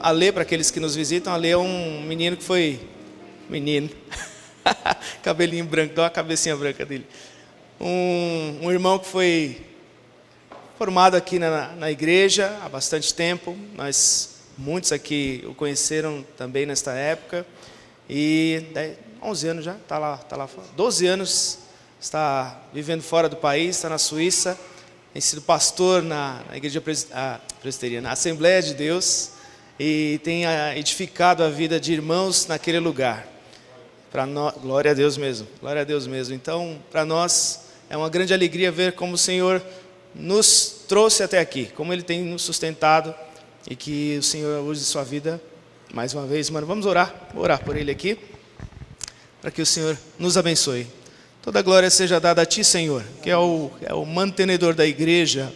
Alê, para aqueles que nos visitam, Alê é um menino que foi... Menino. Cabelinho branco, dá uma cabecinha branca dele. Um irmão que foi formado aqui na igreja há bastante tempo. Muitos aqui o conheceram também nesta época. E 11 anos já, está lá 12 anos, está vivendo fora do país, está na Suíça. Tem sido pastor na igreja presbiteriana, na Assembleia de Deus, e tem edificado a vida de irmãos naquele lugar. Glória a Deus mesmo, glória a Deus mesmo. Então, para nós é uma grande alegria ver como o Senhor nos trouxe até aqui, como Ele tem nos sustentado, e que o Senhor use sua vida mais uma vez. Mano, vamos orar, vou orar por ele aqui, para que o Senhor nos abençoe. Toda glória seja dada a Ti, Senhor, que é o mantenedor da igreja.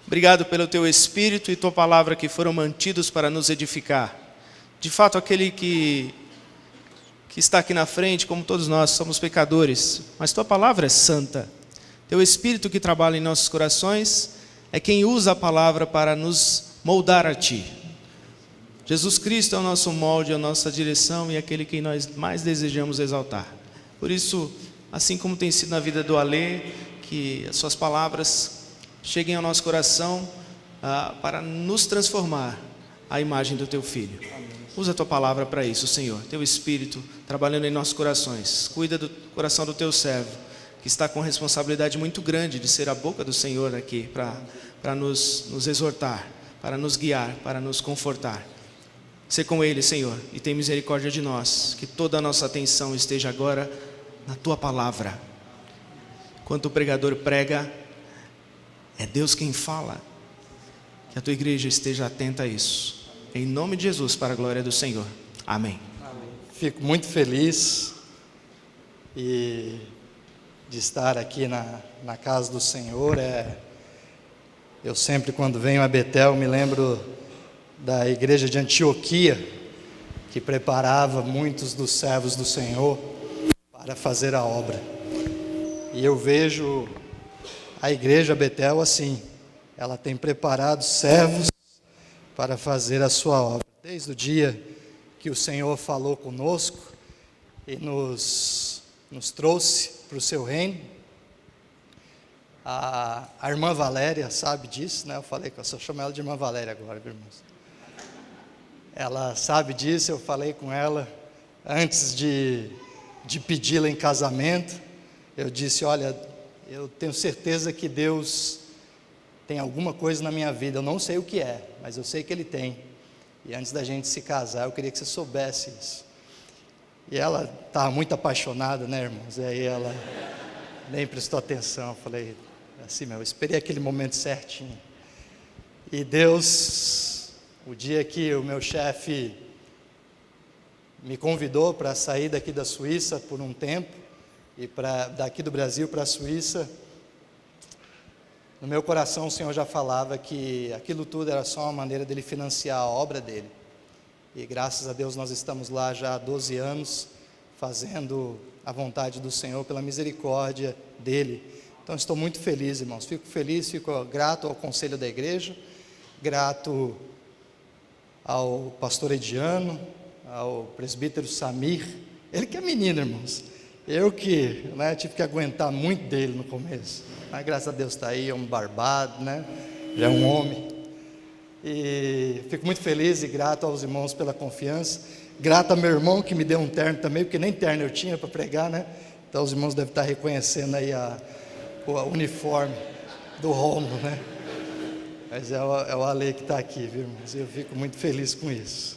Obrigado pelo Teu Espírito e Tua palavra que foram mantidos para nos edificar. De fato, aquele que está aqui na frente, como todos nós, somos pecadores, mas Tua palavra é santa. Teu Espírito que trabalha em nossos corações é quem usa a palavra para nos moldar a Ti. Jesus Cristo é o nosso molde, a nossa direção e aquele que nós mais desejamos exaltar. Por isso, assim como tem sido na vida do Alê, que as suas palavras cheguem ao nosso coração para nos transformar à imagem do Teu Filho. Usa a Tua palavra para isso, Senhor. Teu Espírito trabalhando em nossos corações. Cuida do coração do Teu servo, que está com responsabilidade muito grande de ser a boca do Senhor aqui, para nos exortar, para nos guiar, para nos confortar. Sê com Ele, Senhor, e tem misericórdia de nós. Que toda a nossa atenção esteja agora na Tua palavra. Enquanto o pregador prega, é Deus quem fala. Que a Tua igreja esteja atenta a isso. Em nome de Jesus, para a glória do Senhor. Amém. Fico muito feliz de estar aqui na casa do Senhor. Eu sempre, quando venho a Betel, me lembro da igreja de Antioquia, que preparava muitos dos servos do Senhor para fazer a obra. E eu vejo a igreja Betel assim, ela tem preparado servos para fazer a sua obra. Desde o dia que o Senhor falou conosco e nos trouxe para o seu reino. A irmã Valéria sabe disso, né? Eu só chamo ela de irmã Valéria agora, irmãos. Ela sabe disso, eu falei com ela antes de pedi-la em casamento. Eu disse, olha, eu tenho certeza que Deus tem alguma coisa na minha vida, eu não sei o que é, mas eu sei que Ele tem. E antes da gente se casar, eu queria que você soubesse isso. E ela estava muito apaixonada, né, irmãos? E aí ela nem prestou atenção. Eu falei, assim, eu esperei aquele momento certinho. E Deus, o dia que o meu chefe me convidou para sair daqui da Suíça por um tempo, e daqui do Brasil para a Suíça, no meu coração o Senhor já falava que aquilo tudo era só uma maneira dele financiar a obra dele. E graças a Deus nós estamos lá já há 12 anos, fazendo a vontade do Senhor pela misericórdia dele. Então estou muito feliz, irmãos, fico feliz, fico grato ao conselho da igreja, grato ao pastor Ediano, ao presbítero Samir, ele que é menino, irmãos, eu que tive que aguentar muito dele no começo, mas graças a Deus está aí, é um barbado, já é um homem, e fico muito feliz e grato aos irmãos pela confiança, grato ao meu irmão que me deu um terno também, porque nem terno eu tinha para pregar, então os irmãos devem estar reconhecendo aí o uniforme do Rômulo, mas é o Ale que está aqui, viu, irmãos? Eu fico muito feliz com isso.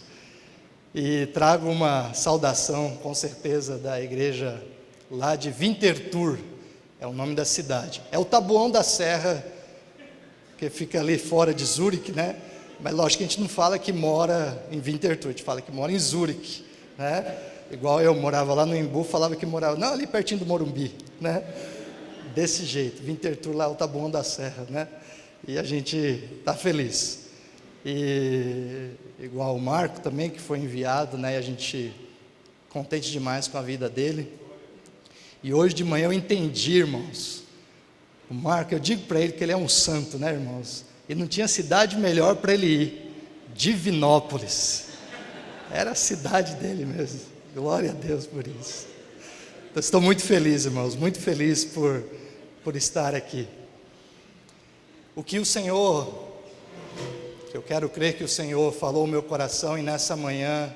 E trago uma saudação, com certeza, da igreja lá de Winterthur, é o nome da cidade. É o Taboão da Serra, que fica ali fora de Zurique, Mas lógico que a gente não fala que mora em Winterthur, a gente fala que mora em Zurique, Igual eu morava lá no Embu, falava que morava, não, ali pertinho do Morumbi, Desse jeito, Winterthur lá é o Taboão da Serra, E a gente está feliz. E igual o Marco também, que foi enviado, E a gente contente demais com a vida dele. E hoje de manhã eu entendi, irmãos. O Marco, eu digo para ele que ele é um santo, irmãos? E não tinha cidade melhor para ele ir. Divinópolis. Era a cidade dele mesmo. Glória a Deus por isso. Então, estou muito feliz, irmãos, muito feliz por estar aqui. O que o Senhor, eu quero crer que o Senhor falou ao meu coração, e nessa manhã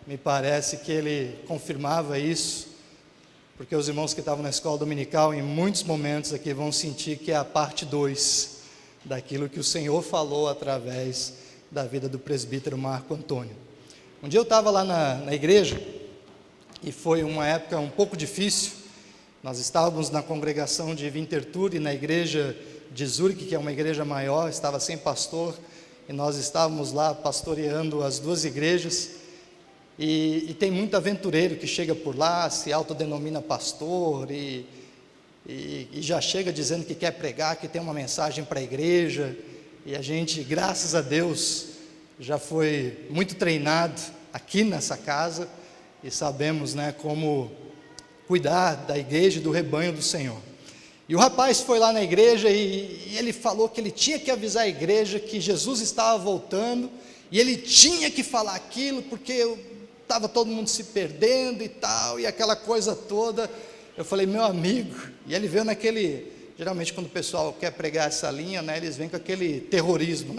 me parece que Ele confirmava isso, porque os irmãos que estavam na escola dominical, em muitos momentos aqui, vão sentir que é a parte 2 daquilo que o Senhor falou através da vida do presbítero Marco Antônio. Um dia eu estava lá na igreja, e foi uma época um pouco difícil. Nós estávamos na congregação de Winterthur e na igreja de Zurique, que é uma igreja maior, estava sem pastor, e nós estávamos lá pastoreando as duas igrejas, e tem muito aventureiro que chega por lá, se autodenomina pastor, e já chega dizendo que quer pregar, que tem uma mensagem para a igreja, e a gente, graças a Deus, já foi muito treinado aqui nessa casa, e sabemos, como cuidar da igreja e do rebanho do Senhor. E o rapaz foi lá na igreja e ele falou que ele tinha que avisar a igreja que Jesus estava voltando, e ele tinha que falar aquilo, porque estava todo mundo se perdendo e tal, e aquela coisa toda. Eu falei, meu amigo, e ele veio geralmente quando o pessoal quer pregar essa linha, eles vêm com aquele terrorismo,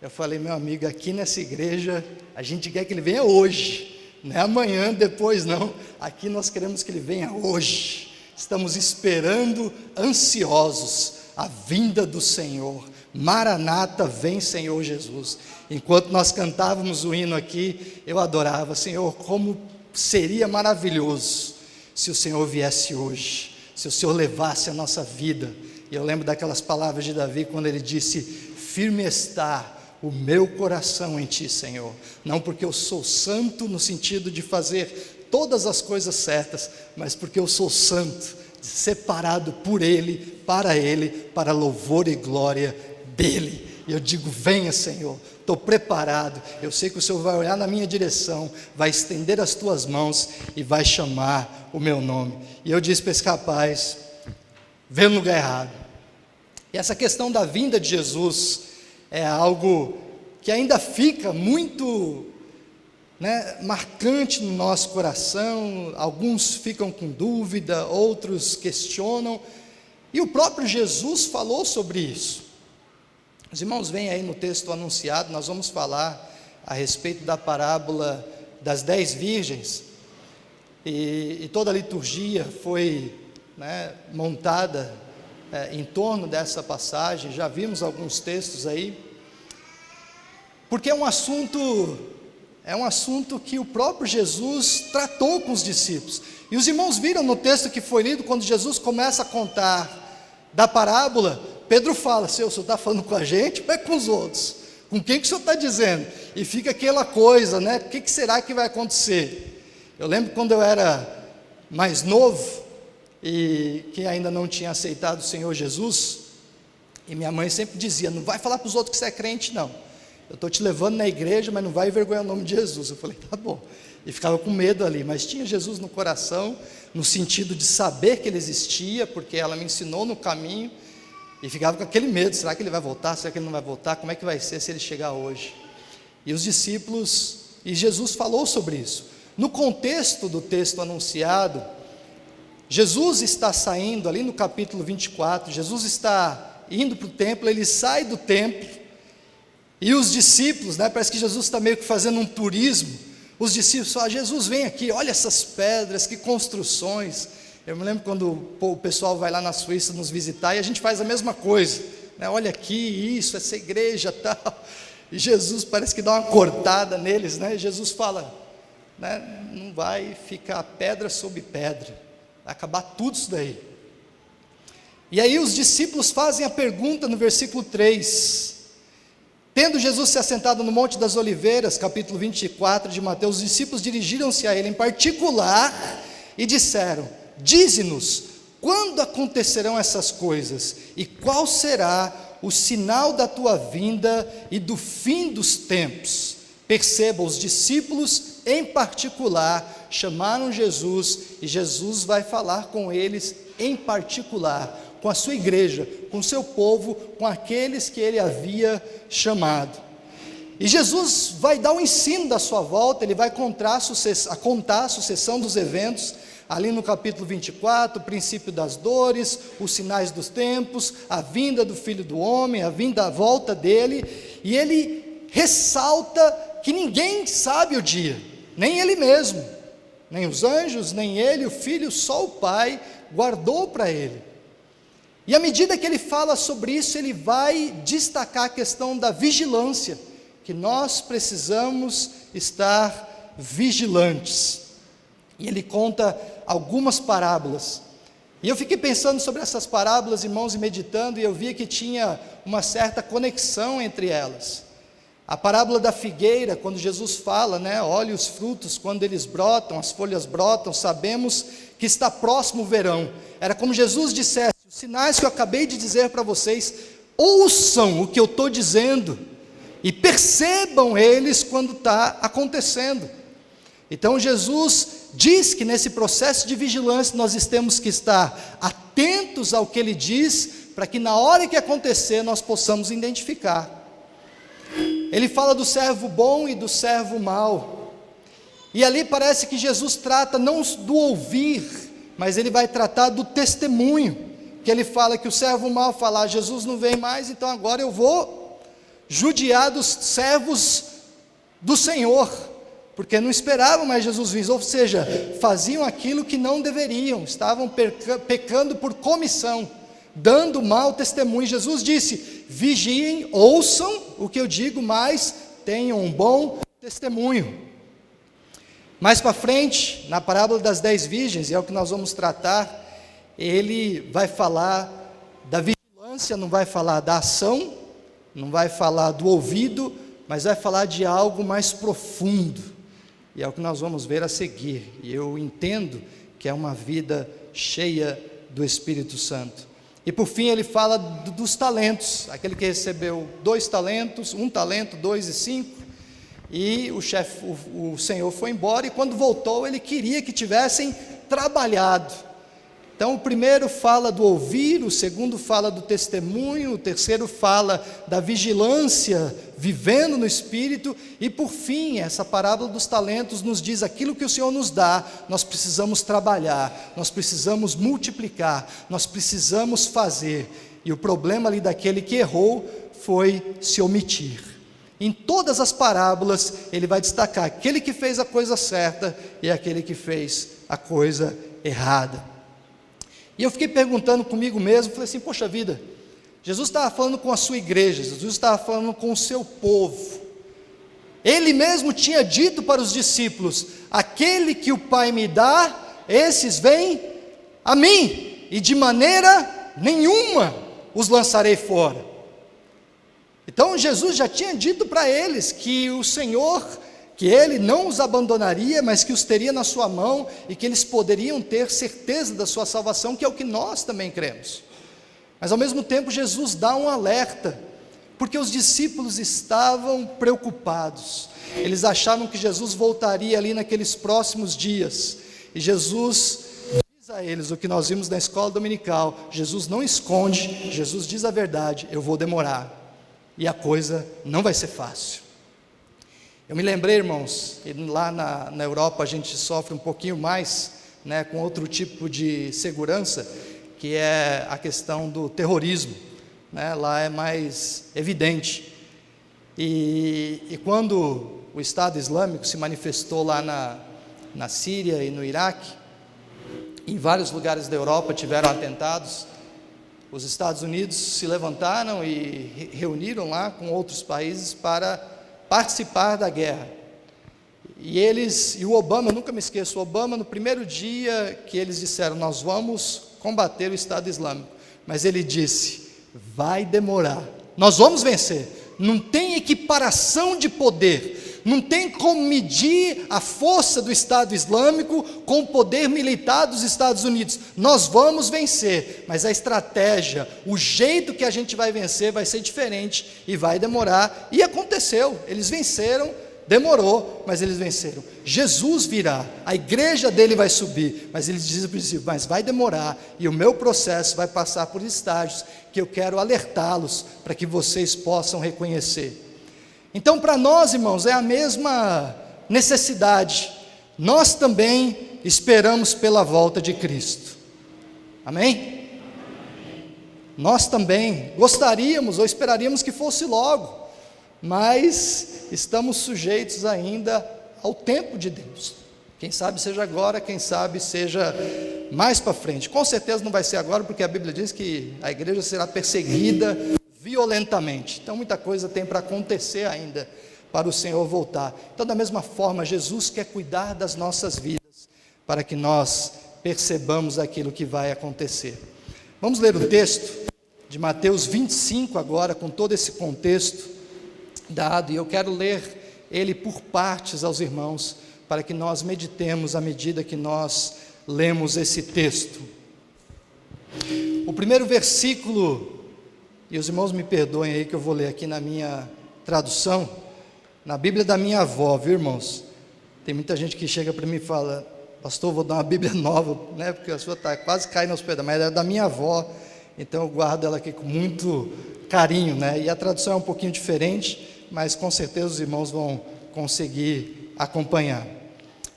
Eu falei, meu amigo, aqui nessa igreja, a gente quer que ele venha hoje, não é amanhã, depois não, aqui nós queremos que ele venha hoje, estamos esperando, ansiosos, a vinda do Senhor. Maranata, vem Senhor Jesus. Enquanto nós cantávamos o hino aqui, eu adorava, Senhor, como seria maravilhoso se o Senhor viesse hoje, se o Senhor levasse a nossa vida. E eu lembro daquelas palavras de Davi, quando ele disse, firme está o meu coração em ti, Senhor, não porque eu sou santo no sentido de fazer todas as coisas certas, mas porque eu sou santo, separado por Ele, para louvor e glória dEle. E eu digo, venha Senhor, estou preparado, eu sei que o Senhor vai olhar na minha direção, vai estender as tuas mãos e vai chamar o meu nome. E eu disse para esse rapaz, veio no lugar errado. E essa questão da vinda de Jesus é algo que ainda fica muito marcante no nosso coração. Alguns ficam com dúvida, outros questionam, e o próprio Jesus falou sobre isso. Os irmãos veem aí no texto anunciado, nós vamos falar a respeito da parábola das 10 virgens, e toda a liturgia foi montada em torno dessa passagem. Já vimos alguns textos aí, porque é um assunto que o próprio Jesus tratou com os discípulos. E os irmãos viram no texto que foi lido, quando Jesus começa a contar da parábola, Pedro fala, Senhor, o Senhor está falando com a gente ou é com os outros? Com quem que o Senhor está dizendo? E fica aquela coisa, o que será que vai acontecer? Eu lembro quando eu era mais novo, e que ainda não tinha aceitado o Senhor Jesus, e minha mãe sempre dizia, não vai falar para os outros que você é crente não, eu estou te levando na igreja, mas não vai envergonhar o nome de Jesus. Eu falei, tá bom, e ficava com medo ali, mas tinha Jesus no coração, no sentido de saber que Ele existia, porque ela me ensinou no caminho, e ficava com aquele medo, será que Ele vai voltar, será que Ele não vai voltar, como é que vai ser se Ele chegar hoje? E os discípulos, e Jesus falou sobre isso. No contexto do texto anunciado, Jesus está saindo, ali no capítulo 24, Jesus está indo para o templo, Ele sai do templo, e os discípulos, parece que Jesus está meio que fazendo um turismo. Os discípulos falam, Jesus, vem aqui, olha essas pedras, que construções. Eu me lembro quando o pessoal vai lá na Suíça nos visitar, e a gente faz a mesma coisa, olha aqui, isso, essa igreja tal, e Jesus parece que dá uma cortada neles, Jesus fala, não vai ficar pedra sobre pedra, vai acabar tudo isso daí. E aí os discípulos fazem a pergunta no versículo 3, tendo Jesus se assentado no Monte das Oliveiras, capítulo 24 de Mateus, os discípulos dirigiram-se a Ele em particular e disseram, dize-nos, quando acontecerão essas coisas, e qual será o sinal da tua vinda e do fim dos tempos? Perceba, os discípulos em particular chamaram Jesus, e Jesus vai falar com eles em particular, com a sua igreja, com o seu povo, com aqueles que Ele havia chamado. E Jesus vai dar o ensino da sua volta, ele vai contar a sucessão dos eventos, ali no capítulo 24, o princípio das dores, os sinais dos tempos, a vinda do Filho do Homem, a volta dele, e ele ressalta que ninguém sabe o dia, nem ele mesmo, nem os anjos, nem ele, o Filho, só o Pai guardou para ele. E à medida que ele fala sobre isso, ele vai destacar a questão da vigilância, que nós precisamos estar vigilantes. E ele conta algumas parábolas. E eu fiquei pensando sobre essas parábolas, irmãos, e meditando, e eu vi que tinha uma certa conexão entre elas. A parábola da figueira, quando Jesus fala, olhe os frutos, quando eles brotam, as folhas brotam, sabemos que está próximo o verão. Era como Jesus dissesse: os sinais que eu acabei de dizer para vocês, ouçam o que eu estou dizendo, e percebam eles quando está acontecendo. Então Jesus diz que nesse processo de vigilância nós temos que estar atentos ao que ele diz, para que na hora que acontecer nós possamos identificar. Ele fala do servo bom e do servo mau, e ali parece que Jesus trata não do ouvir, mas ele vai tratar do testemunho, que ele fala que o servo mau fala: Jesus não vem mais, então agora eu vou judiar dos servos do Senhor, porque não esperavam mais Jesus vir, ou seja, faziam aquilo que não deveriam, estavam pecando por comissão, dando mau testemunho. Jesus disse: vigiem, ouçam o que eu digo, mas tenham um bom testemunho. Mais para frente, na parábola das 10 virgens, e é o que nós vamos tratar, ele vai falar da vigilância, não vai falar da ação, não vai falar do ouvido, mas vai falar de algo mais profundo, e é o que nós vamos ver a seguir. E eu entendo que é uma vida cheia do Espírito Santo. E por fim ele fala dos talentos, aquele que recebeu 2 talentos, 1 talento, 2 e 5, e o Senhor foi embora, e quando voltou ele queria que tivessem trabalhado. Então o primeiro fala do ouvir, o segundo fala do testemunho, o terceiro fala da vigilância, vivendo no Espírito, e por fim, essa parábola dos talentos nos diz: aquilo que o Senhor nos dá, nós precisamos trabalhar, nós precisamos multiplicar, nós precisamos fazer. E o problema ali daquele que errou foi se omitir. Em todas as parábolas ele vai destacar aquele que fez a coisa certa e aquele que fez a coisa errada. E eu fiquei perguntando comigo mesmo, falei assim: poxa vida, Jesus estava falando com a sua igreja, Jesus estava falando com o seu povo, ele mesmo tinha dito para os discípulos: aquele que o Pai me dá, esses vêm a mim, e de maneira nenhuma os lançarei fora. Então Jesus já tinha dito para eles que o Senhor, que ele não os abandonaria, mas que os teria na sua mão, e que eles poderiam ter certeza da sua salvação, que é o que nós também cremos. Mas ao mesmo tempo Jesus dá um alerta, porque os discípulos estavam preocupados, eles achavam que Jesus voltaria ali naqueles próximos dias, e Jesus diz a eles o que nós vimos na escola dominical: Jesus não esconde, Jesus diz a verdade: eu vou demorar, e a coisa não vai ser fácil. Eu me lembrei, irmãos, que lá na Europa a gente sofre um pouquinho mais, com outro tipo de segurança, que é a questão do terrorismo, lá é mais evidente, e quando o Estado Islâmico se manifestou lá na Síria e no Iraque, em vários lugares da Europa tiveram atentados, os Estados Unidos se levantaram e reuniram lá com outros países para participar da guerra, e o Obama, eu nunca me esqueço, o Obama, no primeiro dia que eles disseram: nós vamos combater o Estado Islâmico, mas ele disse: vai demorar, nós vamos vencer, não tem equiparação de poder, não tem como medir a força do Estado Islâmico com o poder militar dos Estados Unidos, nós vamos vencer, mas a estratégia, o jeito que a gente vai vencer vai ser diferente, e vai demorar, e aconteceu, eles venceram, demorou, mas eles venceram. Jesus virá, a igreja dele vai subir, mas ele diz ao princípio: mas vai demorar, e o meu processo vai passar por estágios, que eu quero alertá-los, para que vocês possam reconhecer. Então, para nós, irmãos, é a mesma necessidade. Nós também esperamos pela volta de Cristo. Amém? Nós também gostaríamos ou esperaríamos que fosse logo, mas estamos sujeitos ainda ao tempo de Deus. Quem sabe seja agora, quem sabe seja mais para frente. Com certeza não vai ser agora, porque a Bíblia diz que a igreja será perseguida violentamente. Então muita coisa tem para acontecer ainda, para o Senhor voltar. Então, da mesma forma, Jesus quer cuidar das nossas vidas, para que nós percebamos aquilo que vai acontecer. Vamos ler o texto de Mateus 25 agora, com todo esse contexto dado, e eu quero ler ele por partes aos irmãos, para que nós meditemos à medida que nós lemos esse texto. O primeiro versículo, e os irmãos me perdoem aí que eu vou ler aqui na minha tradução, na Bíblia da minha avó, viu, irmãos? Tem muita gente que chega para mim e fala: pastor, vou dar uma Bíblia nova, né? Porque a sua está quase caindo aos pés, mas é da minha avó, então eu guardo ela aqui com muito carinho, né? E a tradução é um pouquinho diferente, mas com certeza os irmãos vão conseguir acompanhar.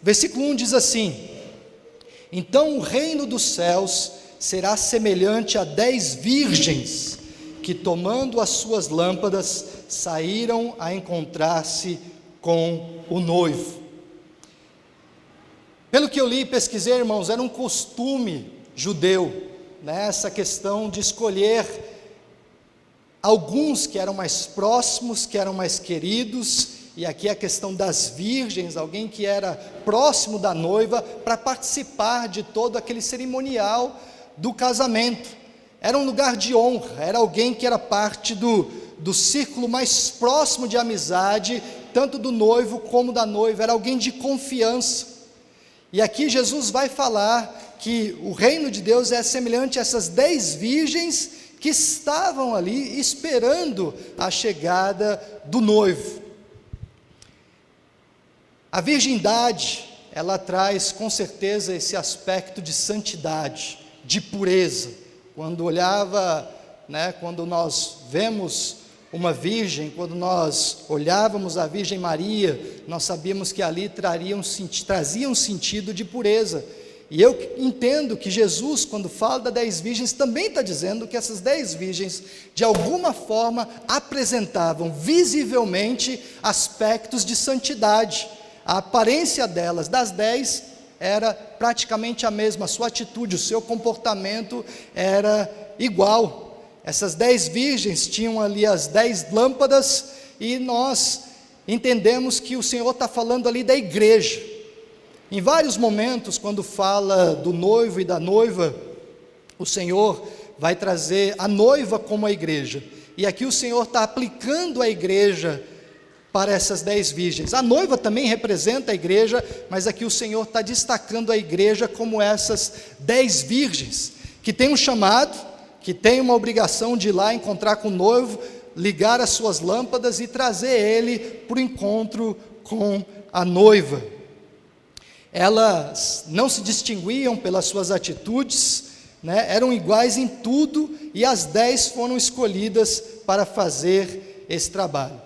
Versículo 1 diz assim: então o reino dos céus será semelhante a 10 virgens, que tomando as suas lâmpadas, saíram a encontrar-se com o noivo. Pelo que eu li e pesquisei, irmãos, era um costume judeu, né, essa questão de escolher alguns que eram mais próximos, que eram mais queridos, e aqui a questão das virgens, alguém que era próximo da noiva, para participar de todo aquele cerimonial do casamento. Era um lugar de honra, era alguém que era parte do círculo mais próximo de amizade, tanto do noivo como da noiva, era alguém de confiança. E aqui Jesus vai falar que o reino de Deus é semelhante a essas 10 virgens que estavam ali esperando a chegada do noivo. A virgindade, ela traz com certeza esse aspecto de santidade, de pureza. Quando olhava, né, quando nós vemos uma virgem, quando nós olhávamos a Virgem Maria, nós sabíamos que ali trazia um sentido de pureza. E eu entendo que Jesus, quando fala das 10 virgens, também está dizendo que essas 10 virgens, de alguma forma, apresentavam visivelmente aspectos de santidade. A aparência delas, das 10, era praticamente a mesma, a sua atitude, o seu comportamento era igual. Essas 10 virgens tinham ali as 10 lâmpadas, e nós entendemos que o Senhor está falando ali da igreja. Em vários momentos, quando fala do noivo e da noiva, o Senhor vai trazer a noiva como a igreja, e aqui o Senhor está aplicando a igreja para essas 10 virgens. A noiva também representa a igreja, mas aqui o Senhor está destacando a igreja como essas 10 virgens, que tem um chamado, que tem uma obrigação de ir lá encontrar com o noivo, ligar as suas lâmpadas e trazer ele para o encontro com a noiva. Elas não se distinguiam pelas suas atitudes, né? Eram iguais em tudo, e as 10 foram escolhidas para fazer esse trabalho.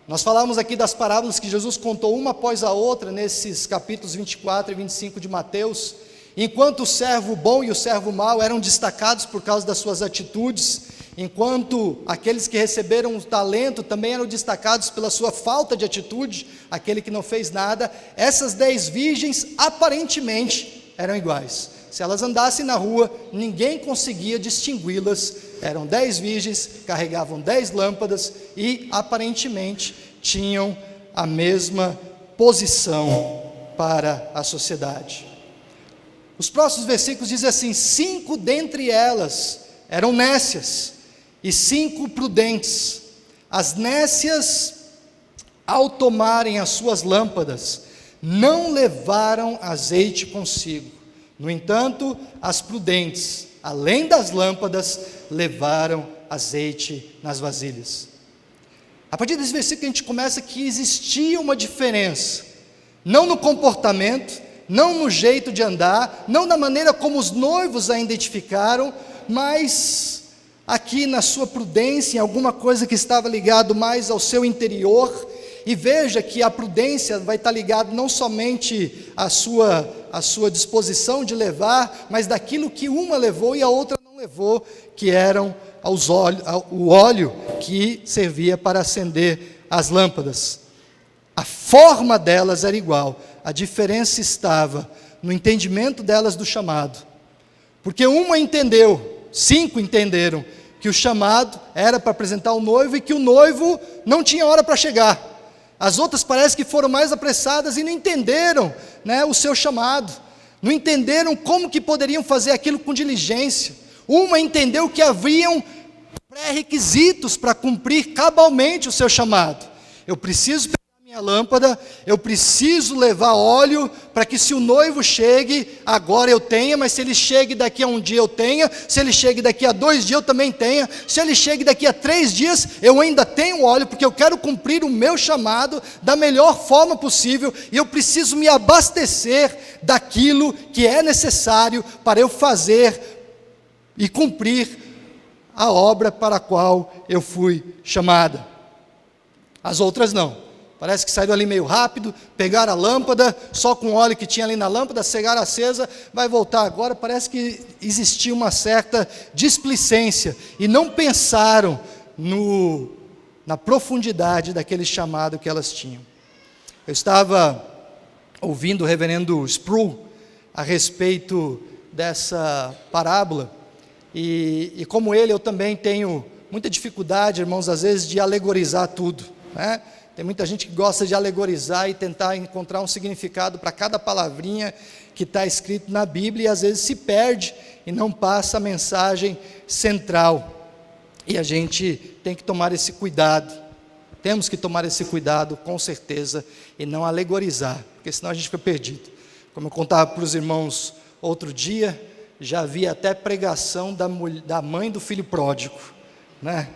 Nós falamos aqui das parábolas que Jesus contou uma após a outra, nesses capítulos 24 e 25 de Mateus. Enquanto o servo bom e o servo mau eram destacados por causa das suas atitudes, enquanto aqueles que receberam o talento também eram destacados pela sua falta de atitude, aquele que não fez nada, essas 10 virgens aparentemente eram iguais. Se elas andassem na rua, ninguém conseguia distingui-las. Eram 10 virgens, carregavam 10 lâmpadas e aparentemente tinham a mesma posição para a sociedade. Os próximos versículos dizem assim: 5 dentre elas eram nécias e 5 prudentes. As nécias, ao tomarem as suas lâmpadas, não levaram azeite consigo. No entanto, as prudentes, além das lâmpadas, levaram azeite nas vasilhas. A partir desse versículo a gente começa que existia uma diferença, não no comportamento, não no jeito de andar, não na maneira como os noivos a identificaram, mas aqui na sua prudência, em alguma coisa que estava ligado mais ao seu interior. E veja que a prudência vai estar ligada não somente à sua disposição de levar, mas daquilo que uma levou e a outra não levou, que eram o óleo que servia para acender as lâmpadas. A forma delas era igual, a diferença estava no entendimento delas do chamado. Porque uma entendeu, 5 entenderam, que o chamado era para apresentar o noivo e que o noivo não tinha hora para chegar. As outras parece que foram mais apressadas e não entenderam, né, o seu chamado. Não entenderam como que poderiam fazer aquilo com diligência. Uma entendeu que haviam pré-requisitos para cumprir cabalmente o seu chamado. Eu preciso pegar minha lâmpada, eu preciso levar óleo, para que se o noivo chegue, agora eu tenha, mas se ele chegue daqui a um dia eu tenha, se ele chegue daqui a 2 dias eu também tenha, se ele chegue daqui a 3 dias, eu ainda tenho óleo, porque eu quero cumprir o meu chamado da melhor forma possível, e eu preciso me abastecer daquilo que é necessário para eu fazer e cumprir a obra para a qual eu fui chamada. As outras não. Parece que saíram ali meio rápido, pegaram a lâmpada, só com o óleo que tinha ali na lâmpada, cegaram acesa, vai voltar agora. Parece que existia uma certa displicência, e não pensaram na profundidade daquele chamado que elas tinham. Eu estava ouvindo o reverendo Sproul a respeito dessa parábola, e como ele, eu também tenho muita dificuldade, irmãos, às vezes de alegorizar tudo, né? Tem muita gente que gosta de alegorizar e tentar encontrar um significado para cada palavrinha que está escrito na Bíblia, e às vezes se perde e não passa a mensagem central. E a gente tem que tomar esse cuidado, temos que tomar esse cuidado com certeza, e não alegorizar, porque senão a gente fica perdido. Como eu contava para os irmãos outro dia, já vi até pregação da mãe do filho pródigo, né?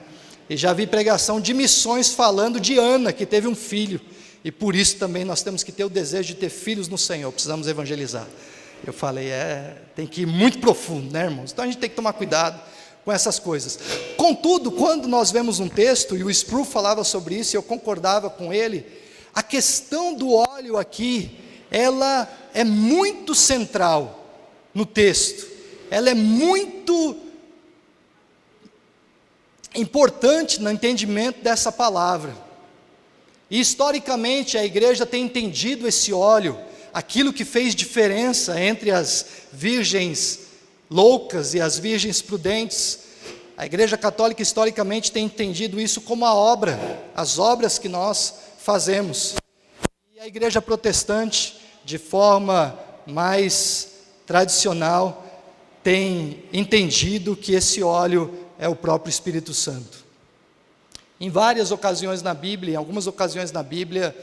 E já vi pregação de missões falando de Ana, que teve um filho, e por isso também nós temos que ter o desejo de ter filhos no Senhor, precisamos evangelizar. Eu falei, tem que ir muito profundo, né, irmãos? Então a gente tem que tomar cuidado com essas coisas. Contudo, quando nós vemos um texto, e o Sproul falava sobre isso, e eu concordava com ele, a questão do óleo aqui, ela é muito central no texto, ela é muito importante no entendimento dessa palavra. E historicamente a igreja tem entendido esse óleo, aquilo que fez diferença entre as virgens loucas e as virgens prudentes. A igreja católica historicamente tem entendido isso como a obra, as obras que nós fazemos. E a igreja protestante, de forma mais tradicional, tem entendido que esse óleo é o próprio Espírito Santo. Em várias ocasiões na Bíblia, em algumas ocasiões na Bíblia,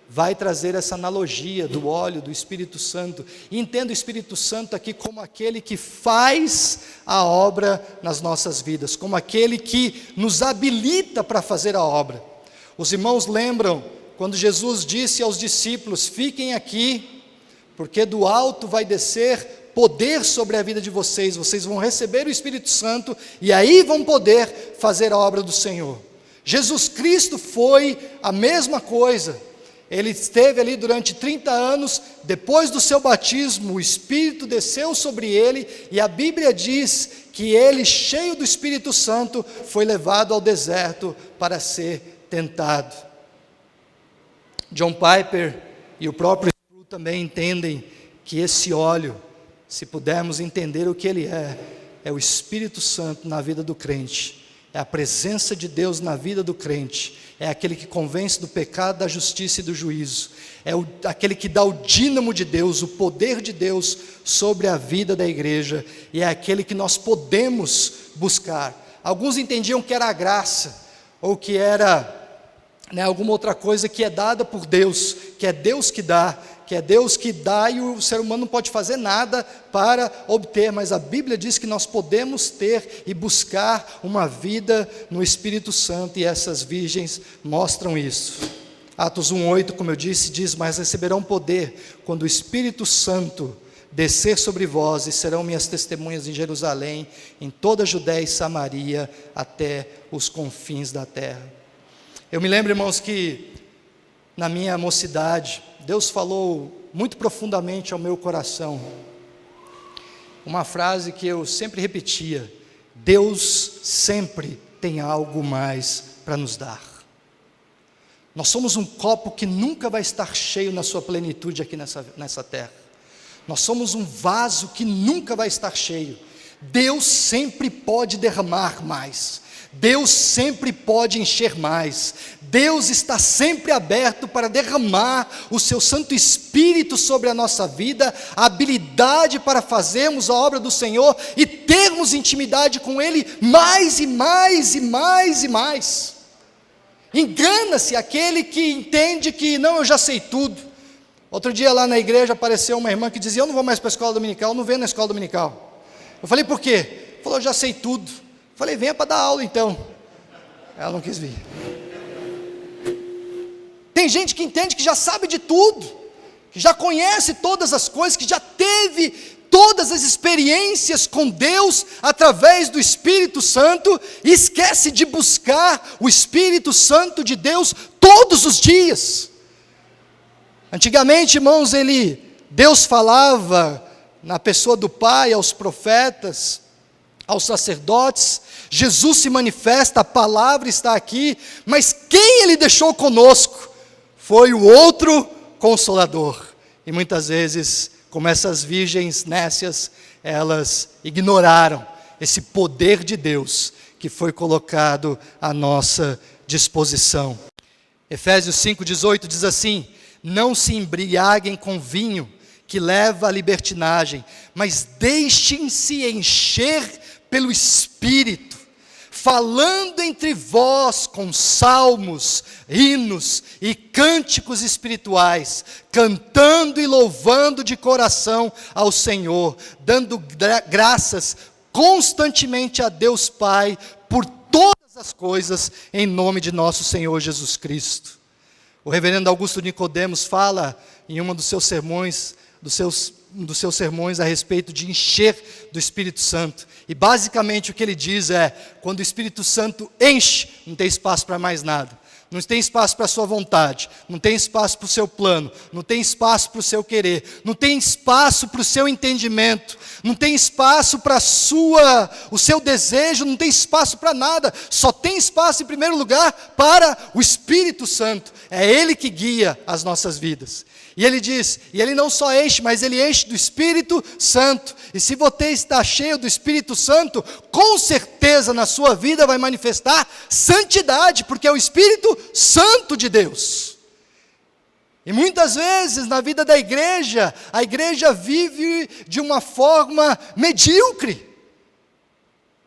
vai trazer essa analogia do óleo, do Espírito Santo. E entenda o Espírito Santo aqui como aquele que faz a obra nas nossas vidas, como aquele que nos habilita para fazer a obra. Os irmãos lembram quando Jesus disse aos discípulos: fiquem aqui, porque do alto vai descer poder sobre a vida de vocês, vocês vão receber o Espírito Santo, e aí vão poder fazer a obra do Senhor. Jesus Cristo foi a mesma coisa, ele esteve ali durante 30 anos, depois do seu batismo, o Espírito desceu sobre ele, e a Bíblia diz que ele, cheio do Espírito Santo, foi levado ao deserto para ser tentado. John Piper e o próprio Sproul também entendem que esse óleo, se pudermos entender o que ele é o Espírito Santo na vida do crente, é a presença de Deus na vida do crente, é aquele que convence do pecado, da justiça e do juízo, é aquele que dá o dínamo de Deus, o poder de Deus sobre a vida da igreja, e é aquele que nós podemos buscar. Alguns entendiam que era a graça, ou que era alguma outra coisa que é dada por Deus, que é Deus que dá, e o ser humano não pode fazer nada para obter, mas a Bíblia diz que nós podemos ter e buscar uma vida no Espírito Santo, e essas virgens mostram isso. Atos 1:8, como eu disse, diz: mas receberão poder quando o Espírito Santo descer sobre vós, e serão minhas testemunhas em Jerusalém, em toda a Judéia e Samaria, até os confins da terra. Eu me lembro, irmãos, que na minha mocidade, Deus falou muito profundamente ao meu coração, uma frase que eu sempre repetia: Deus sempre tem algo mais para nos dar. Nós somos um copo que nunca vai estar cheio na sua plenitude aqui nessa terra. Nós somos um vaso que nunca vai estar cheio. Deus sempre pode derramar mais. Deus sempre pode encher mais. Deus está sempre aberto para derramar o seu Santo Espírito sobre a nossa vida, a habilidade para fazermos a obra do Senhor e termos intimidade com Ele mais e mais e mais e mais. Engana-se aquele que entende que não, eu já sei tudo. Outro dia lá na igreja apareceu uma irmã que dizia: eu não vou mais para a escola dominical, eu não venho na escola dominical. Eu falei: por quê? Falou: eu já sei tudo. Eu falei: venha para dar aula então. Ela não quis vir. Tem gente que entende que já sabe de tudo, que já conhece todas as coisas, que já teve todas as experiências com Deus através do Espírito Santo, e esquece de buscar o Espírito Santo de Deus todos os dias. Antigamente, irmãos, Deus falava na pessoa do Pai aos profetas, aos sacerdotes. Jesus se manifesta, a palavra está aqui, mas quem Ele deixou conosco foi o outro Consolador. E muitas vezes, como essas virgens nécias, elas ignoraram esse poder de Deus que foi colocado à nossa disposição. Efésios 5,18 diz assim: não se embriaguem com vinho, que leva à libertinagem, mas deixem-se encher pelo Espírito, falando entre vós com salmos, hinos e cânticos espirituais, cantando e louvando de coração ao Senhor, dando graças constantemente a Deus Pai, por todas as coisas, em nome de nosso Senhor Jesus Cristo. O reverendo Augusto Nicodemos fala em um dos seus sermões, a respeito de encher do Espírito Santo. E basicamente o que ele diz é: quando o Espírito Santo enche, não tem espaço para mais nada. Não tem espaço para a sua vontade, não tem espaço para o seu plano, não tem espaço para o seu querer, não tem espaço para o seu entendimento, não tem espaço para o seu desejo, não tem espaço para nada. Só tem espaço em primeiro lugar para o Espírito Santo. É Ele que guia as nossas vidas. E ele diz, e ele não só enche, mas ele enche do Espírito Santo. E se você está cheio do Espírito Santo, com certeza na sua vida vai manifestar santidade, porque é o Espírito Santo de Deus. E muitas vezes na vida da igreja, a igreja vive de uma forma medíocre.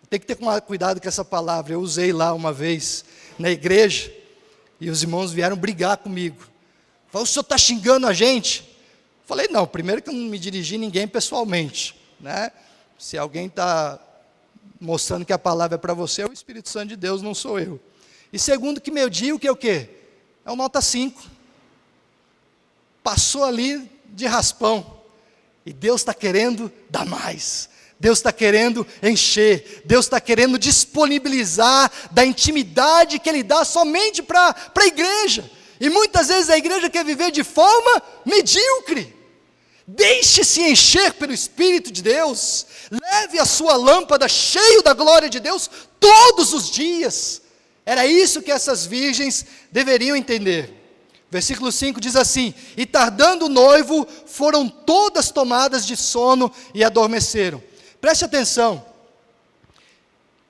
Tem que ter cuidado com essa palavra. Eu usei lá uma vez na igreja, e os irmãos vieram brigar comigo. Falei: o senhor está xingando a gente? Falei: não, primeiro que eu não me dirigi a ninguém pessoalmente, né? Se alguém está mostrando que a palavra é para você, é o Espírito Santo de Deus, não sou eu. E segundo que medíocre é o quê? É o nota 5. Passou ali de raspão. E Deus está querendo dar mais. Deus está querendo encher. Deus está querendo disponibilizar da intimidade que Ele dá somente para a igreja. E muitas vezes a igreja quer viver de forma medíocre. Deixe-se encher pelo Espírito de Deus. Leve a sua lâmpada cheio da glória de Deus todos os dias. Era isso que essas virgens deveriam entender. Versículo 5 diz assim: e tardando o noivo, foram todas tomadas de sono e adormeceram. Preste atenção.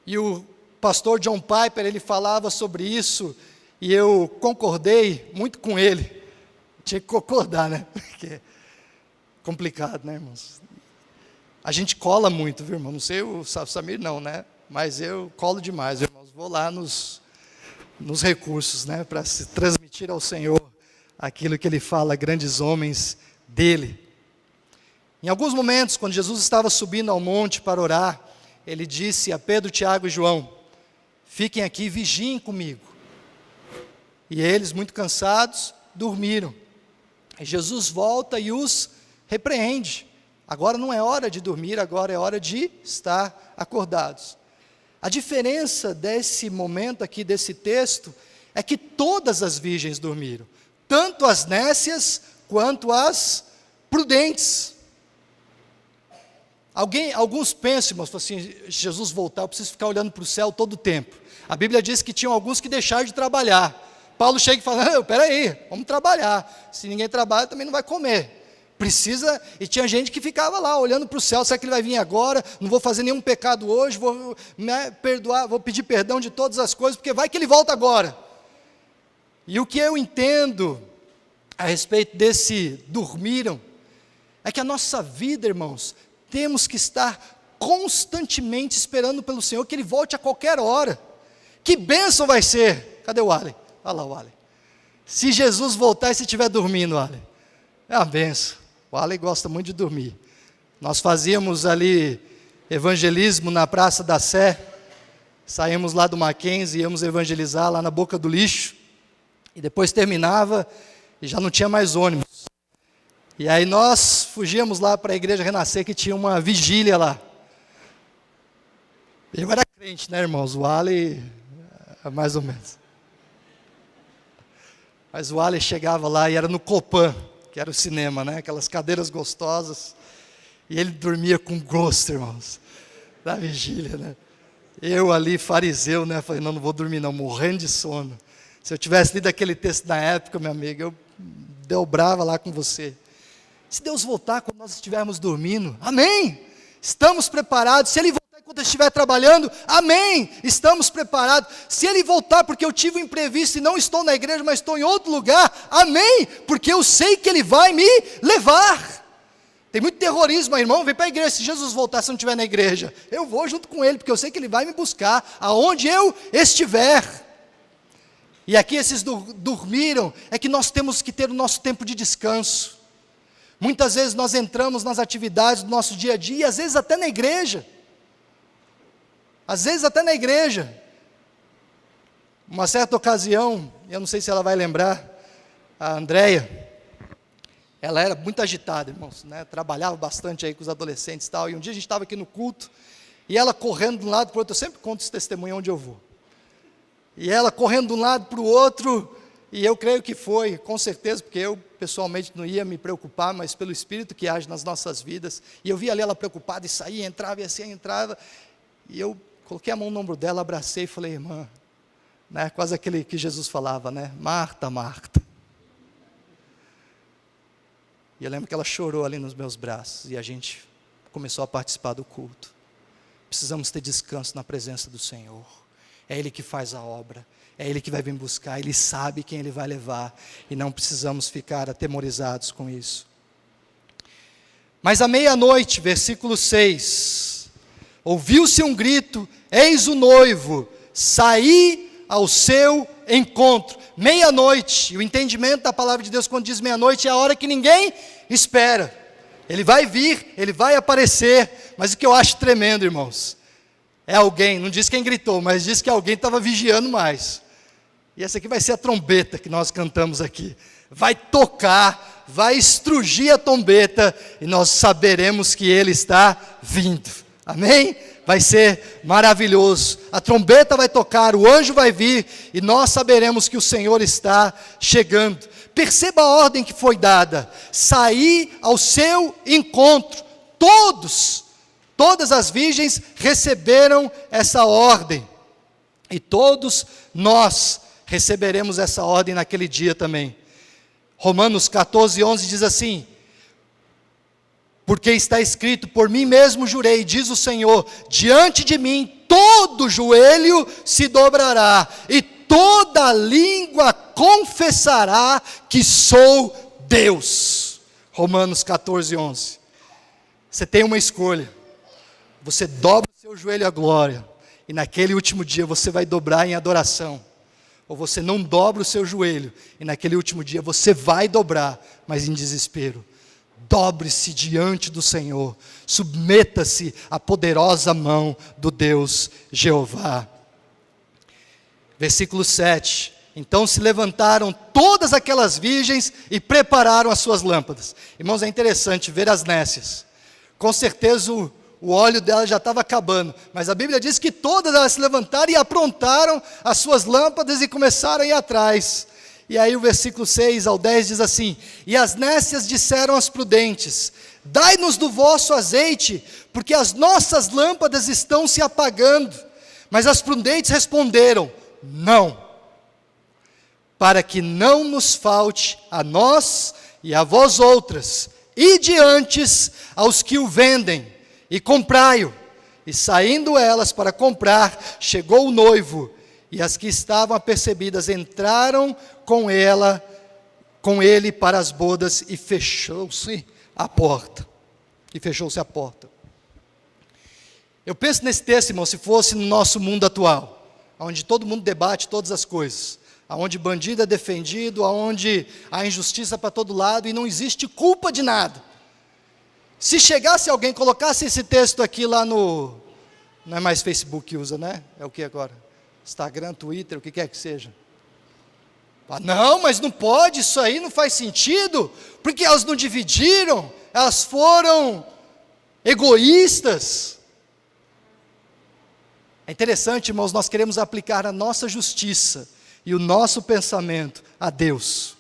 E o pastor John Piper, ele falava sobre isso, e eu concordei muito com ele. Tinha que concordar, né? Porque é complicado, né, irmãos? A gente cola muito, viu, irmão? Não sei o Samir não, né? Mas eu colo demais, irmãos. Vou lá nos recursos, né? Para se transmitir ao Senhor aquilo que Ele fala, grandes homens dEle. Em alguns momentos, quando Jesus estava subindo ao monte para orar, Ele disse a Pedro, Tiago e João: fiquem aqui e vigiem comigo. E eles, muito cansados, dormiram. E Jesus volta e os repreende. Agora não é hora de dormir, agora é hora de estar acordados. A diferença desse momento aqui, desse texto, é que todas as virgens dormiram, tanto as nécias quanto as prudentes. Alguns pensam, irmãos, assim, Jesus voltar, eu preciso ficar olhando para o céu todo o tempo. A Bíblia diz que tinham alguns que deixaram de trabalhar. Paulo chega e fala, não, peraí, vamos trabalhar. Se ninguém trabalha, também não vai comer. Precisa, e tinha gente que ficava lá, olhando para o céu, será que ele vai vir agora? Não vou fazer nenhum pecado hoje, vou me perdoar, vou pedir perdão de todas as coisas, porque vai que ele volta agora. E o que eu entendo a respeito desse dormiram, é que a nossa vida, irmãos, temos que estar constantemente esperando pelo Senhor, que Ele volte a qualquer hora. Que bênção vai ser? Cadê o Ale? Olha lá o Ale. Se Jesus voltar e se estiver dormindo, Ale, é uma bênção. O Ale gosta muito de dormir. Nós fazíamos ali evangelismo na Praça da Sé, saímos lá do Mackenzie, íamos evangelizar lá na Boca do Lixo, e depois terminava e já não tinha mais ônibus. E aí nós fugíamos lá para a Igreja Renascer, que tinha uma vigília lá. Eu era crente, né, irmãos? O Ale, mais ou menos. Mas o Ale chegava lá e era no Copan, que era o cinema, né? Aquelas cadeiras gostosas. E ele dormia com gosto, irmãos, da vigília, né? Eu ali, fariseu, né? Falei, não vou dormir não, morrendo de sono. Se eu tivesse lido aquele texto na época, meu amigo, eu dobrava lá com você. Se Deus voltar quando nós estivermos dormindo, amém! Estamos preparados. Se Ele voltar enquanto eu estiver trabalhando, amém! Estamos preparados. Se Ele voltar porque eu tive um imprevisto e não estou na igreja, mas estou em outro lugar, amém! Porque eu sei que Ele vai me levar. Tem muito terrorismo aí, irmão, vem para a igreja, se Jesus voltar se eu não estiver na igreja, eu vou junto com Ele, porque eu sei que Ele vai me buscar, aonde eu estiver. E aqui esses dormiram, é que nós temos que ter o nosso tempo de descanso. Muitas vezes nós entramos nas atividades do nosso dia a dia, e às vezes até na igreja. Às vezes até na igreja. Uma certa ocasião, eu não sei se ela vai lembrar, a Andréia, ela era muito agitada, irmãos, né? Trabalhava bastante aí com os adolescentes e tal, e um dia a gente estava aqui no culto, e ela correndo de um lado para o outro, eu sempre conto esse testemunho onde eu vou. E ela correndo de um lado para o outro, e eu creio que foi, com certeza, porque eu pessoalmente não ia me preocupar, mas pelo Espírito que age nas nossas vidas, e eu vi ali ela preocupada, e saía, entrava, e assim entrava, e eu coloquei a mão no ombro dela, abracei e falei, irmã, né, quase aquele que Jesus falava, né, Marta, Marta. E eu lembro que ela chorou ali nos meus braços, e a gente começou a participar do culto. Precisamos ter descanso na presença do Senhor. É Ele que faz a obra, é Ele que vai vir buscar, Ele sabe quem Ele vai levar, e não precisamos ficar atemorizados com isso. Mas à meia-noite, versículo 6, ouviu-se um grito, eis o noivo, saí ao seu encontro. Meia-noite, e o entendimento da palavra de Deus quando diz meia-noite é a hora que ninguém espera. Ele vai vir, Ele vai aparecer, mas o que eu acho tremendo, irmãos, é alguém, não diz quem gritou, mas diz que alguém estava vigiando mais. E essa aqui vai ser a trombeta que nós cantamos aqui. Vai tocar, vai estrugir a trombeta, e nós saberemos que Ele está vindo. Amém? Vai ser maravilhoso. A trombeta vai tocar, o anjo vai vir, e nós saberemos que o Senhor está chegando. Perceba a ordem que foi dada. Sair ao seu encontro. Todas as virgens receberam essa ordem. E todos nós receberemos essa ordem naquele dia também. Romanos 14, 11 diz assim, porque está escrito, por mim mesmo jurei, diz o Senhor, diante de mim todo joelho se dobrará, e toda língua confessará que sou Deus. Romanos 14, 11. Você tem uma escolha. Você dobra o seu joelho à glória, e naquele último dia você vai dobrar em adoração. Ou você não dobra o seu joelho, e naquele último dia você vai dobrar, mas em desespero. Dobre-se diante do Senhor, submeta-se à poderosa mão do Deus Jeová. Versículo 7, então se levantaram todas aquelas virgens e prepararam as suas lâmpadas. Irmãos, é interessante ver as nécias, com certeza o óleo dela já estava acabando, mas a Bíblia diz que todas elas se levantaram e aprontaram as suas lâmpadas e começaram a ir atrás. E aí o versículo 6 ao 10 diz assim: e as nécias disseram às prudentes: dai-nos do vosso azeite, porque as nossas lâmpadas estão se apagando. Mas as prudentes responderam: não, para que não nos falte a nós e a vós outras, ide antes aos que o vendem, e comprai-o. E saindo elas para comprar, chegou o noivo, e as que estavam apercebidas entraram com ele para as bodas, e fechou-se a porta. Eu penso nesse texto, irmão, se fosse no nosso mundo atual, onde todo mundo debate todas as coisas, onde bandido é defendido, onde há injustiça para todo lado e não existe culpa de nada. Se chegasse alguém, colocasse esse texto aqui lá no... Não é mais Facebook que usa, né? É o que agora? Instagram, Twitter, o que quer que seja. Não, mas não pode, isso aí não faz sentido, porque elas não dividiram, elas foram egoístas. É interessante, irmãos, nós queremos aplicar a nossa justiça e o nosso pensamento a Deus.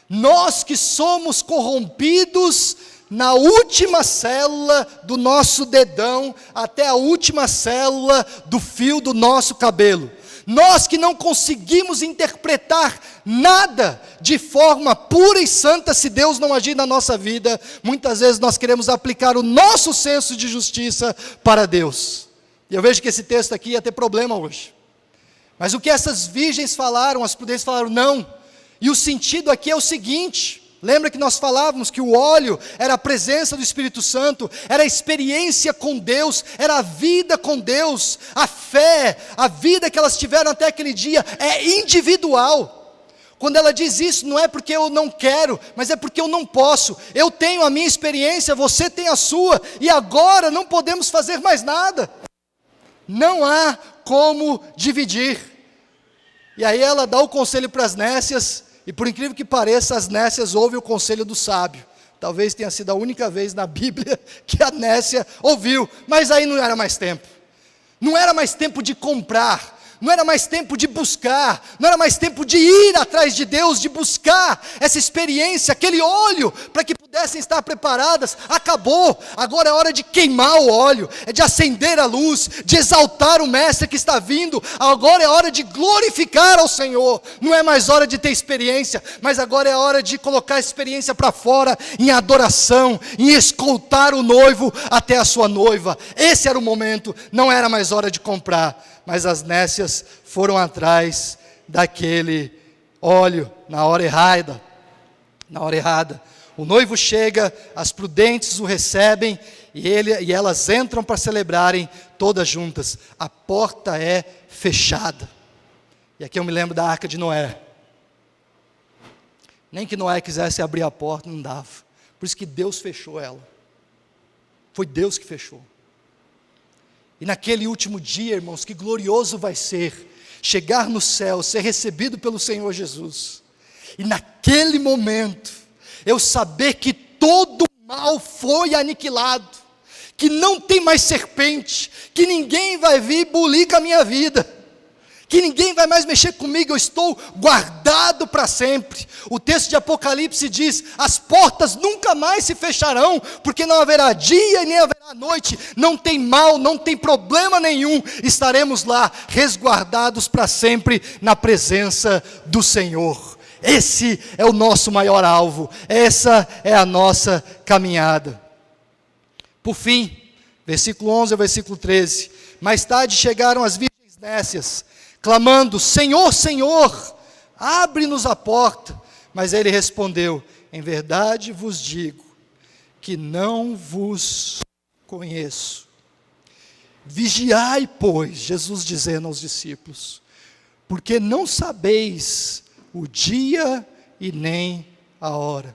Nós que somos corrompidos na última célula do nosso dedão, até a última célula do fio do nosso cabelo. Nós que não conseguimos interpretar nada de forma pura e santa se Deus não agir na nossa vida, muitas vezes nós queremos aplicar o nosso senso de justiça para Deus. E eu vejo que esse texto aqui ia ter problema hoje. Mas o que essas virgens falaram, as prudentes falaram, não. E o sentido aqui é o seguinte: lembra que nós falávamos que o óleo era a presença do Espírito Santo, era a experiência com Deus, era a vida com Deus, a fé, a vida que elas tiveram até aquele dia é individual. Quando ela diz isso, não é porque eu não quero, mas é porque eu não posso. Eu tenho a minha experiência, você tem a sua, e agora não podemos fazer mais nada. Não há como dividir. E aí ela dá o conselho para as nécias, e por incrível que pareça, as nécias ouvem o conselho do sábio. Talvez tenha sido a única vez na Bíblia que a nécia ouviu, mas aí não era mais tempo. Não era mais tempo de comprar, não era mais tempo de buscar, não era mais tempo de ir atrás de Deus, de buscar essa experiência, aquele óleo, para que pudessem estar preparadas. Acabou, agora é hora de queimar o óleo, é de acender a luz, de exaltar o Mestre que está vindo. Agora é hora de glorificar ao Senhor. Não é mais hora de ter experiência, mas agora é hora de colocar a experiência para fora, em adoração, em escoltar o noivo até a sua noiva. Esse era o momento, não era mais hora de comprar. Mas as nécias foram atrás daquele óleo na hora errada. O noivo chega, as prudentes o recebem e elas entram para celebrarem todas juntas. A porta é fechada. E aqui eu me lembro da arca de Noé. Nem que Noé quisesse abrir a porta, não dava. Por isso que Deus fechou ela. Foi Deus que fechou. E naquele último dia, irmãos, que glorioso vai ser chegar no céu, ser recebido pelo Senhor Jesus. E naquele momento, eu saber que todo mal foi aniquilado, que não tem mais serpente, que ninguém vai vir bulir com a minha vida, que ninguém vai mais mexer comigo, eu estou guardado para sempre. O texto de Apocalipse diz: as portas nunca mais se fecharão, porque não haverá dia e nem haverá noite, não tem mal, não tem problema nenhum, estaremos lá resguardados para sempre na presença do Senhor. Esse é o nosso maior alvo, essa é a nossa caminhada. Por fim, versículo 11 ao versículo 13, mais tarde chegaram as virgens nécias, clamando: Senhor, Senhor, abre-nos a porta. Mas ele respondeu: em verdade vos digo, que não vos conheço. Vigiai, pois, Jesus dizendo aos discípulos, porque não sabeis o dia e nem a hora.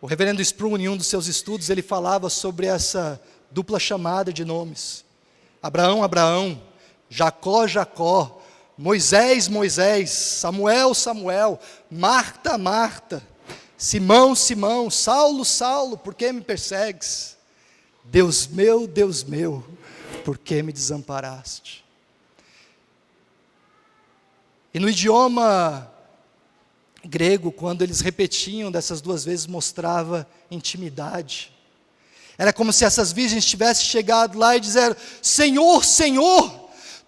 O reverendo Sprum, em um dos seus estudos, ele falava sobre essa dupla chamada de nomes. Abraão, Abraão, Jacó, Jacó, Moisés, Moisés, Samuel, Samuel, Marta, Marta. Simão, Simão, Saulo, Saulo, por que me persegues? Deus meu, por que me desamparaste? E no idioma grego, quando eles repetiam dessas duas vezes, mostrava intimidade. Era como se essas virgens tivessem chegado lá e disseram: Senhor, Senhor,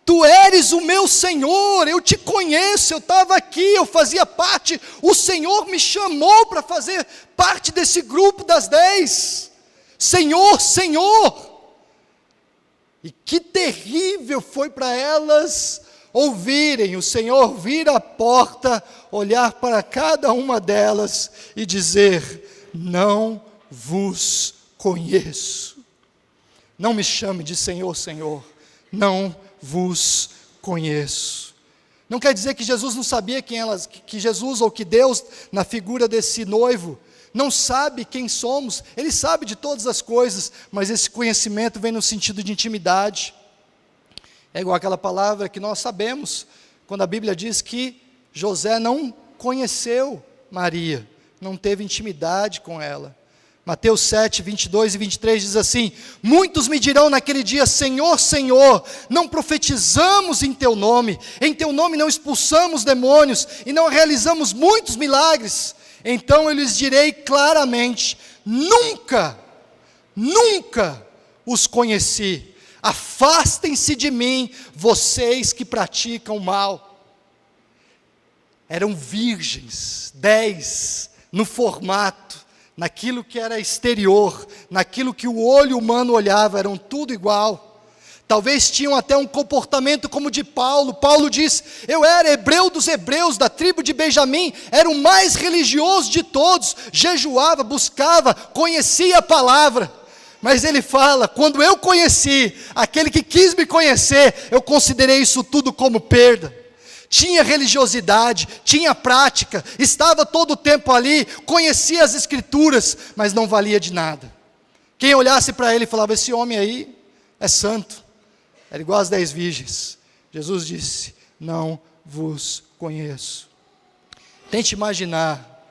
Tu eres o meu Senhor, eu te conheço, eu estava aqui, eu fazia parte, o Senhor me chamou para fazer parte desse grupo das 10. Senhor, Senhor. E que terrível foi para elas ouvirem o Senhor vir à porta, olhar para cada uma delas e dizer: não vos conheço. Não me chame de Senhor, Senhor, não vos conheço. Não quer dizer que Jesus não sabia quem elas, que Jesus ou que Deus, na figura desse noivo, não sabe quem somos. Ele sabe de todas as coisas, mas esse conhecimento vem no sentido de intimidade. É igual aquela palavra que nós sabemos, quando a Bíblia diz que José não conheceu Maria, não teve intimidade com ela. Mateus 7, 22 e 23 diz assim: muitos me dirão naquele dia: Senhor, Senhor, não profetizamos em Teu nome não expulsamos demônios, e não realizamos muitos milagres? Então eu lhes direi claramente: nunca os conheci. Afastem-se de mim, vocês que praticam o mal. Eram virgens, 10, no formato, naquilo que era exterior, naquilo que o olho humano olhava, eram tudo igual. Talvez tinham até um comportamento como o de Paulo. Paulo diz: eu era hebreu dos hebreus, da tribo de Benjamim, era o mais religioso de todos, jejuava, buscava, conhecia a palavra. Mas ele fala: quando eu conheci aquele que quis me conhecer, eu considerei isso tudo como perda. Tinha religiosidade, tinha prática, estava todo o tempo ali, conhecia as escrituras, mas não valia de nada. Quem olhasse para ele falava: esse homem aí é santo, era igual às 10 virgens. Jesus disse: não vos conheço. Tente imaginar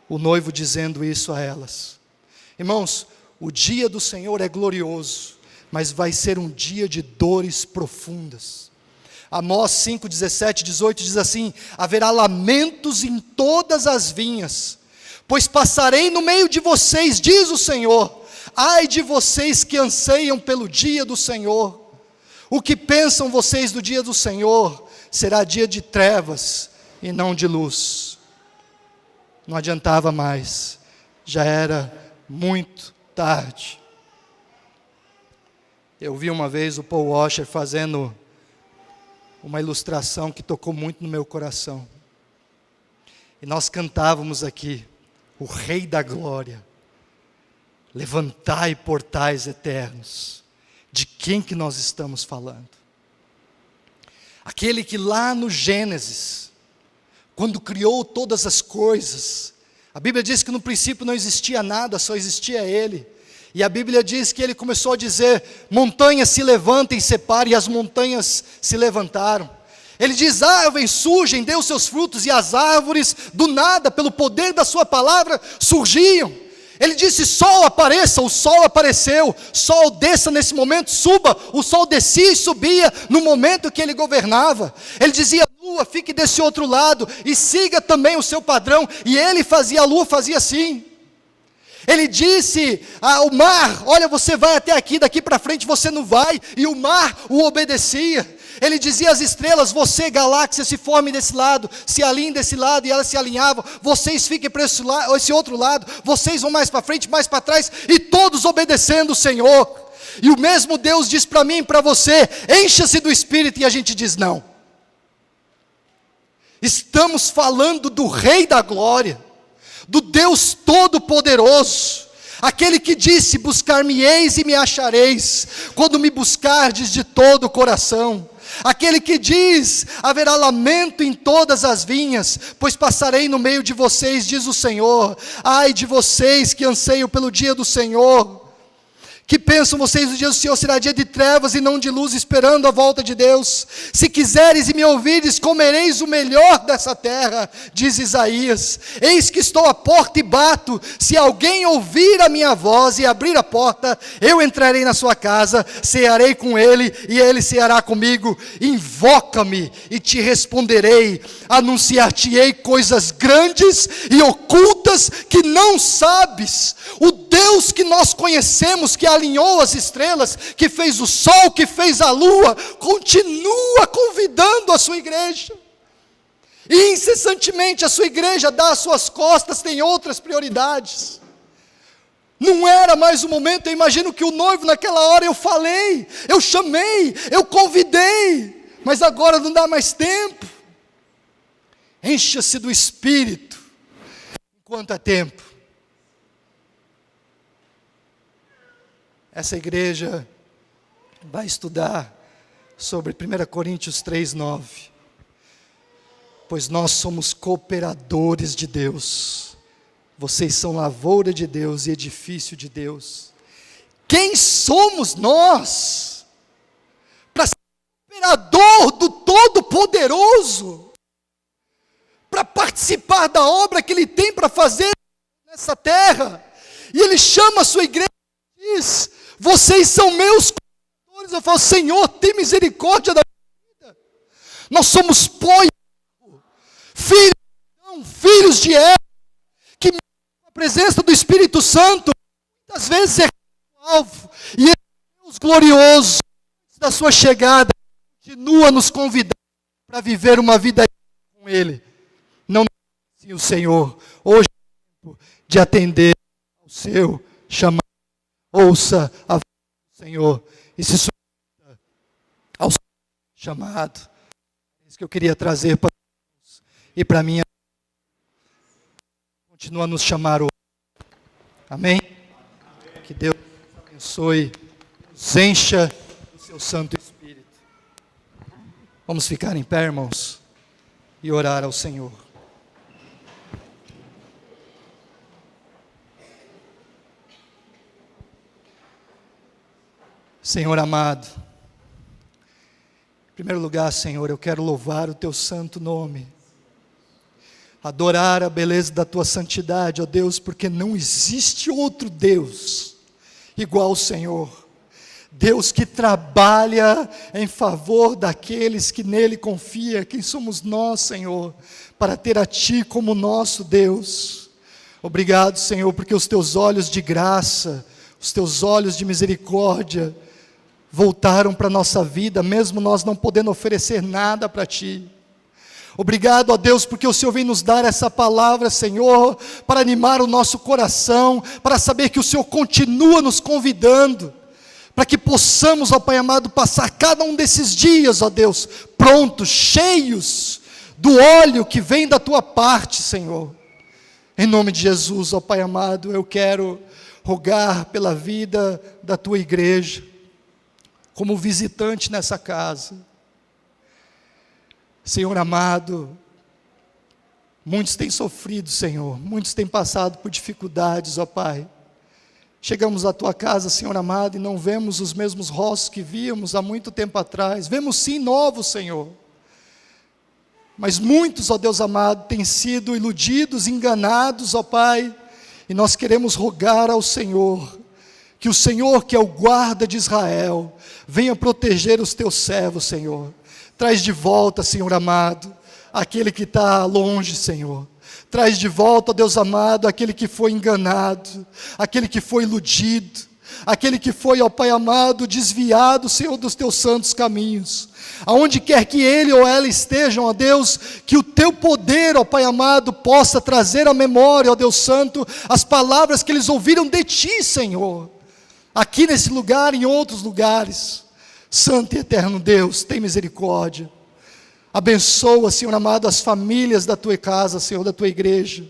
o noivo dizendo isso a elas. Irmãos, o dia do Senhor é glorioso, mas vai ser um dia de dores profundas. Amós 5, 17, 18 diz assim: haverá lamentos em todas as vinhas, pois passarei no meio de vocês, diz o Senhor. Ai de vocês que anseiam pelo dia do Senhor. O que pensam vocês do dia do Senhor? Será dia de trevas e não de luz. Não adiantava mais, já era muito tarde. Eu vi uma vez o Paul Washer fazendo uma ilustração que tocou muito no meu coração. E nós cantávamos aqui: o Rei da Glória, levantai portais eternos. De quem que nós estamos falando? Aquele que lá no Gênesis, quando criou todas as coisas, a Bíblia diz que no princípio não existia nada, só existia Ele. E a Bíblia diz que Ele começou a dizer: montanhas se levantem e separem, e as montanhas se levantaram. Ele diz: árvores surgem, dê os seus frutos, e as árvores do nada, pelo poder da sua palavra, surgiam. Ele disse: sol apareça, o sol apareceu. Sol desça nesse momento, suba. O sol descia e subia no momento que ele governava. Ele dizia: lua, fique desse outro lado e siga também o seu padrão. E ele fazia, a lua fazia assim. Ele disse ao mar: olha, você vai até aqui, daqui para frente você não vai. E o mar o obedecia. Ele dizia às estrelas: você, galáxia, se forme desse lado, se alinhe desse lado, e elas se alinhavam. Vocês fiquem para esse outro lado, vocês vão mais para frente, mais para trás, e todos obedecendo o Senhor. E o mesmo Deus diz para mim e para você: encha-se do Espírito, e a gente diz não. Estamos falando do Rei da Glória, do Deus Todo-Poderoso, aquele que disse: buscar-me-eis e me achareis, quando me buscardes de todo o coração. Aquele que diz: haverá lamento em todas as vinhas, pois passarei no meio de vocês, diz o Senhor. Ai de vocês que anseiam pelo dia do Senhor. Que pensam vocês, o dia do Senhor será dia de trevas e não de luz, esperando a volta de Deus? Se quiseres e me ouvires, comereis o melhor dessa terra, diz Isaías. Eis que estou à porta e bato. Se alguém ouvir a minha voz e abrir a porta, eu entrarei na sua casa, cearei com ele e ele ceará comigo. Invoca-me e te responderei. Anunciar-te-ei coisas grandes e ocultas que não sabes. O Deus que nós conhecemos, que alinhou as estrelas, que fez o sol, que fez a lua, continua convidando a sua igreja. E incessantemente a sua igreja dá as suas costas, tem outras prioridades. Não era mais o momento. Eu imagino que o noivo naquela hora, eu falei, eu chamei, eu convidei, mas agora não dá mais tempo. Encha-se do Espírito enquanto há tempo. Essa igreja vai estudar sobre 1 Coríntios 3:9. Pois nós somos cooperadores de Deus. Vocês são lavoura de Deus e edifício de Deus. Quem somos nós para ser cooperador do Todo-Poderoso? Para participar da obra que Ele tem para fazer nessa terra? E Ele chama a sua igreja e diz: vocês são meus cooperadores. Eu falo: Senhor, tem misericórdia da minha vida. Nós somos filhos de Eva, que a presença do Espírito Santo muitas vezes é alvo, e ele, Deus glorioso, da sua chegada, continua nos convidando para viver uma vida com Ele. Não assim o Senhor, hoje é tempo de atender ao seu chamado. Ouça a voz do Senhor e se submeta ao seu chamado. É isso que eu queria trazer para nós e para mim. Continua a nos chamar hoje. Amém? Que Deus abençoe, nos encha do seu Santo Espírito. Vamos ficar em pé, irmãos, e orar ao Senhor. Senhor amado, em primeiro lugar, Senhor, eu quero louvar o teu santo nome, adorar a beleza da tua santidade, ó Deus, porque não existe outro Deus igual ao Senhor. Deus que trabalha em favor daqueles que nele confiam. Quem somos nós, Senhor, para ter a Ti como nosso Deus? Obrigado, Senhor, porque os Teus olhos de graça, os Teus olhos de misericórdia voltaram para a nossa vida, mesmo nós não podendo oferecer nada para Ti. Obrigado, ó Deus, porque o Senhor vem nos dar essa palavra, Senhor, para animar o nosso coração, para saber que o Senhor continua nos convidando, para que possamos, ó Pai amado, passar cada um desses dias, ó Deus, prontos, cheios do óleo que vem da Tua parte, Senhor. Em nome de Jesus, ó Pai amado, eu quero rogar pela vida da Tua igreja, como visitante nessa casa. Senhor amado, muitos têm sofrido, Senhor, muitos têm passado por dificuldades, ó Pai. Chegamos à Tua casa, Senhor amado, e não vemos os mesmos rostos que víamos há muito tempo atrás. Vemos sim novos, Senhor. Mas muitos, ó Deus amado, têm sido iludidos, enganados, ó Pai. E nós queremos rogar ao Senhor, que o Senhor, que é o guarda de Israel, venha proteger os Teus servos, Senhor. Traz de volta, Senhor amado, aquele que está longe, Senhor. Traz de volta, ó Deus amado, aquele que foi enganado, aquele que foi iludido, aquele que foi, ó Pai amado, desviado, Senhor, dos Teus santos caminhos. Aonde quer que ele ou ela estejam, ó Deus, que o Teu poder, ó Pai amado, possa trazer à memória, ó Deus Santo, as palavras que eles ouviram de Ti, Senhor, aqui nesse lugar e em outros lugares. Santo e eterno Deus, tem misericórdia. Abençoa, Senhor amado, as famílias da Tua casa, Senhor, da Tua igreja.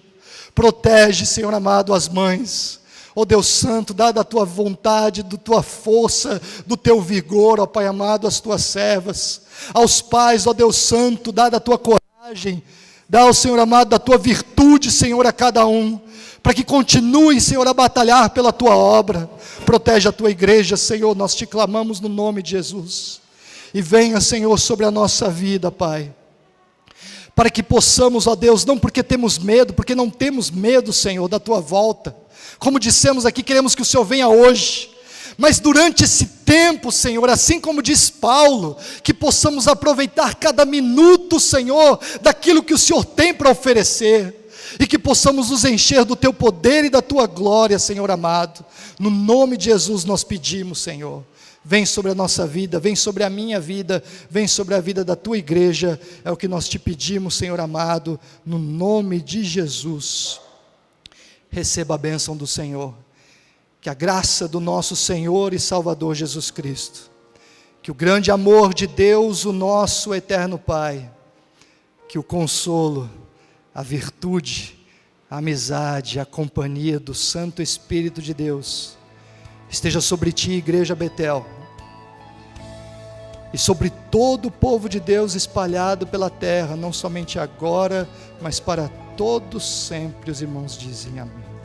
Protege, Senhor amado, as mães. Ó Deus Santo, dá da Tua vontade, da Tua força, do Teu vigor, ó Pai amado, às Tuas servas. Aos pais, ó Deus Santo, dá da Tua coragem, Dá, Senhor amado, da tua virtude, Senhor, a cada um, para que continue, Senhor, a batalhar pela tua obra. Protege a tua igreja, Senhor, nós te clamamos no nome de Jesus. E venha, Senhor, sobre a nossa vida, Pai, para que possamos, ó Deus, não porque temos medo, porque não temos medo, Senhor, da tua volta. Como dissemos aqui, queremos que o Senhor venha hoje. Mas durante esse tempo, Senhor, assim como diz Paulo, que possamos aproveitar cada minuto, Senhor, daquilo que o Senhor tem para oferecer, e que possamos nos encher do Teu poder e da Tua glória, Senhor amado. No nome de Jesus nós pedimos, Senhor, vem sobre a nossa vida, vem sobre a minha vida, vem sobre a vida da Tua igreja, é o que nós te pedimos, Senhor amado, no nome de Jesus. Receba a bênção do Senhor. Que a graça do nosso Senhor e Salvador Jesus Cristo, que o grande amor de Deus, o nosso eterno Pai, que o consolo, a virtude, a amizade, a companhia do Santo Espírito de Deus, esteja sobre ti, Igreja Betel, e sobre todo o povo de Deus espalhado pela terra, não somente agora, mas para todos sempre. Os irmãos dizem amém.